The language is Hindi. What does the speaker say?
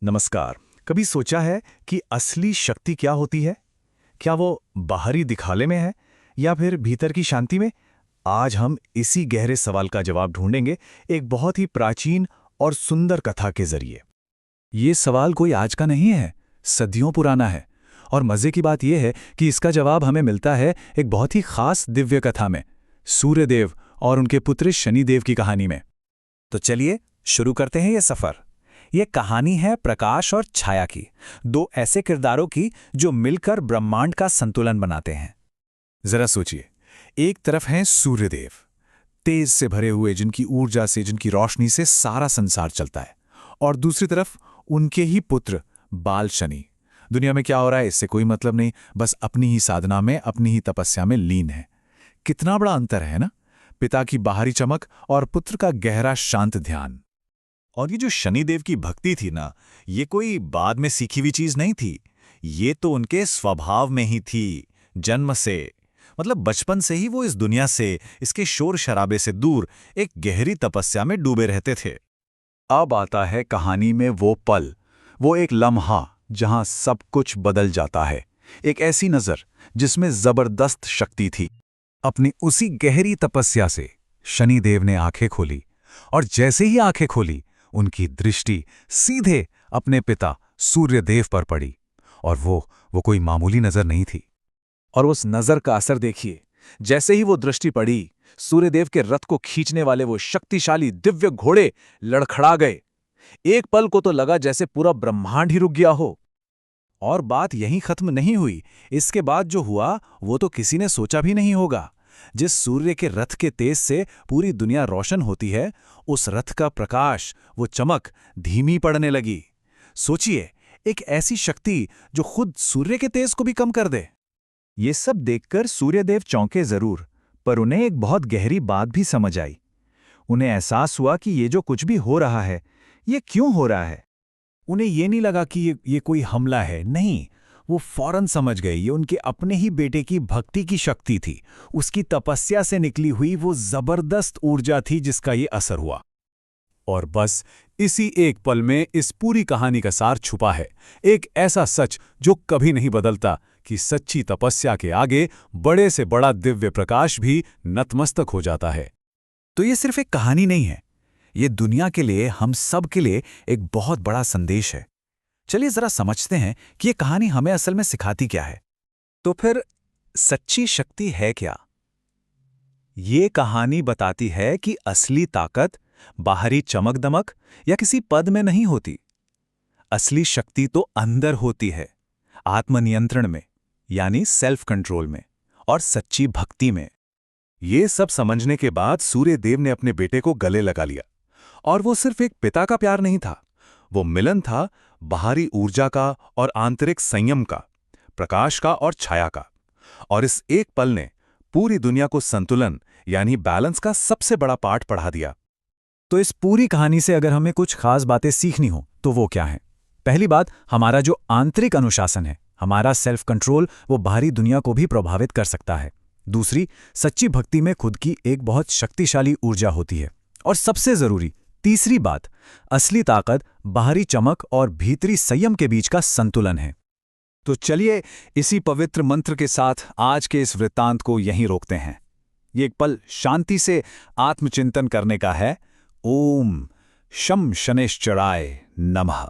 नमस्कार। कभी सोचा है कि असली शक्ति क्या होती है? क्या वो बाहरी दिखावे में है या फिर भीतर की शांति में? आज हम इसी गहरे सवाल का जवाब ढूंढेंगे एक बहुत ही प्राचीन और सुंदर कथा के जरिए। ये सवाल कोई आज का नहीं है, सदियों पुराना है। और मजे की बात यह है कि इसका जवाब हमें मिलता है एक बहुत ही खास दिव्य कथा में, सूर्यदेव और उनके पुत्र शनिदेव की कहानी में। तो चलिए शुरू करते हैं ये सफर। ये कहानी है प्रकाश और छाया की, दो ऐसे किरदारों की जो मिलकर ब्रह्मांड का संतुलन बनाते हैं। जरा सोचिए, एक तरफ हैं सूर्यदेव, तेज से भरे हुए, जिनकी ऊर्जा से, जिनकी रोशनी से सारा संसार चलता है। और दूसरी तरफ उनके ही पुत्र बाल शनि। दुनिया में क्या हो रहा है इससे कोई मतलब नहीं, बस अपनी ही साधना में, अपनी ही तपस्या में लीन है। कितना बड़ा अंतर है ना, पिता की बाहरी चमक और पुत्र का गहरा शांत ध्यान। और ये जो शनिदेव की भक्ति थी ना, ये कोई बाद में सीखी हुई चीज नहीं थी। ये तो उनके स्वभाव में ही थी, जन्म से। मतलब बचपन से ही वो इस दुनिया से, इसके शोर शराबे से दूर एक गहरी तपस्या में डूबे रहते थे। अब आता है कहानी में वो पल, वो एक लम्हा जहां सब कुछ बदल जाता है। एक ऐसी नजर जिसमें जबरदस्त शक्ति थी। अपनी उसी गहरी तपस्या से शनिदेव ने आंखें खोली, और जैसे ही आंखें खोली उनकी दृष्टि सीधे अपने पिता सूर्यदेव पर पड़ी। और वो कोई मामूली नजर नहीं थी। और उस नजर का असर देखिए। जैसे ही वो दृष्टि पड़ी, सूर्यदेव के रथ को खींचने वाले वो शक्तिशाली दिव्य घोड़े लड़खड़ा गए। एक पल को तो लगा जैसे पूरा ब्रह्मांड ही रुक गया हो। और बात यहीं खत्म नहीं हुई। इसके बाद जो हुआ वो तो किसी ने सोचा भी नहीं होगा। जिस सूर्य के रथ के तेज से पूरी दुनिया रोशन होती है, उस रथ का प्रकाश, वो चमक धीमी पड़ने लगी। सोचिए, एक ऐसी शक्ति जो खुद सूर्य के तेज को भी कम कर दे। ये सब देखकर सूर्यदेव चौंके जरूर, पर उन्हें एक बहुत गहरी बात भी समझ आई। उन्हें एहसास हुआ कि ये जो कुछ भी हो रहा है, ये क्यों हो रहा है। उन्हें ये नहीं लगा कि ये कोई हमला है, नहीं। वो फौरन समझ गए, ये उनके अपने ही बेटे की भक्ति की शक्ति थी। उसकी तपस्या से निकली हुई वो जबरदस्त ऊर्जा थी जिसका ये असर हुआ। और बस इसी एक पल में इस पूरी कहानी का सार छुपा है। एक ऐसा सच जो कभी नहीं बदलता, कि सच्ची तपस्या के आगे बड़े से बड़ा दिव्य प्रकाश भी नतमस्तक हो जाता है। तो ये सिर्फ एक कहानी नहीं है, ये दुनिया के लिए, हम सब के लिए एक बहुत बड़ा संदेश है। चलिए जरा समझते हैं कि ये कहानी हमें असल में सिखाती क्या है। तो फिर सच्ची शक्ति है क्या? ये कहानी बताती है कि असली ताकत बाहरी चमक दमक या किसी पद में नहीं होती। असली शक्ति तो अंदर होती है, आत्मनियंत्रण में, यानी सेल्फ कंट्रोल में, और सच्ची भक्ति में। ये सब समझने के बाद सूर्यदेव ने अपने बेटे को गले लगा लिया। और वो सिर्फ एक पिता का प्यार नहीं था, वो मिलन था बाहरी ऊर्जा का और आंतरिक संयम का, प्रकाश का और छाया का। और इस एक पल ने पूरी दुनिया को संतुलन यानी बैलेंस का सबसे बड़ा पाठ पढ़ा दिया। तो इस पूरी कहानी से अगर हमें कुछ खास बातें सीखनी हो तो वो क्या है? पहली बात, हमारा जो आंतरिक अनुशासन है, हमारा सेल्फ कंट्रोल, वो बाहरी दुनिया को भी प्रभावित कर सकता है। दूसरी, सच्ची भक्ति में खुद की एक बहुत शक्तिशाली ऊर्जा होती है। और सबसे जरूरी तीसरी बात, असली ताकत बाहरी चमक और भीतरी संयम के बीच का संतुलन है। तो चलिए इसी पवित्र मंत्र के साथ आज के इस वृत्तांत को यहीं रोकते हैं। ये एक पल शांति से आत्मचिंतन करने का है। ओम शम शनैश्चराय नमः।